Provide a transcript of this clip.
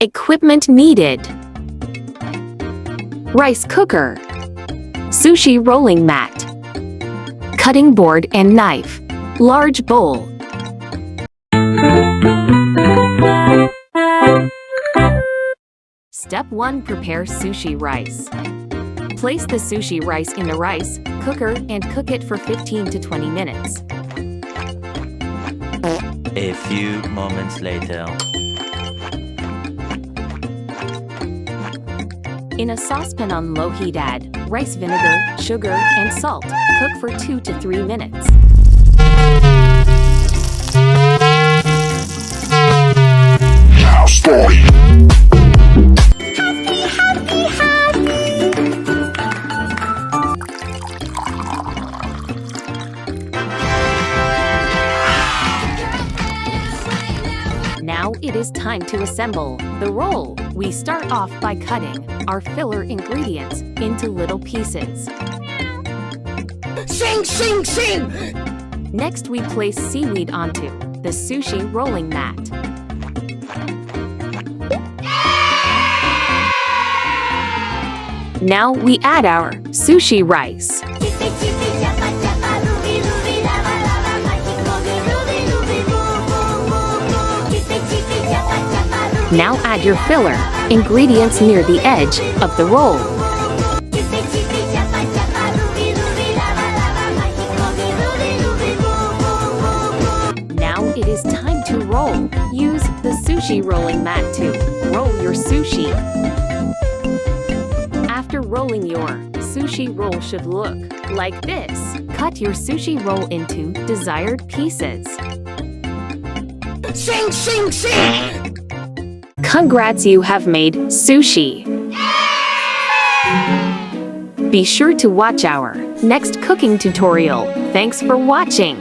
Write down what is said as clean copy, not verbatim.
Equipment needed: rice cooker, sushi rolling mat, cutting board and knife, large bowl. Step 1. Prepare sushi rice. Place the sushi rice in the rice cooker and cook it for 15 to 20 minutes. A few moments later. In a saucepan on low heat, add rice vinegar, sugar, and salt. Cook for 2 to 3 minutes. Now story. Now it is time to assemble the roll. We start off by cutting our filler ingredients into little pieces. Sing, sing, sing! Next, we place seaweed onto the sushi rolling mat. Now we add our sushi rice. Now add your filler ingredients near the edge of the roll. Now it is time to roll. Use the sushi rolling mat to roll your sushi. After rolling, your sushi roll should look like this. Cut your sushi roll into desired pieces. Sing, sing, sing! Congrats, you have made sushi! Be sure to watch our next cooking tutorial. Thanks for watching!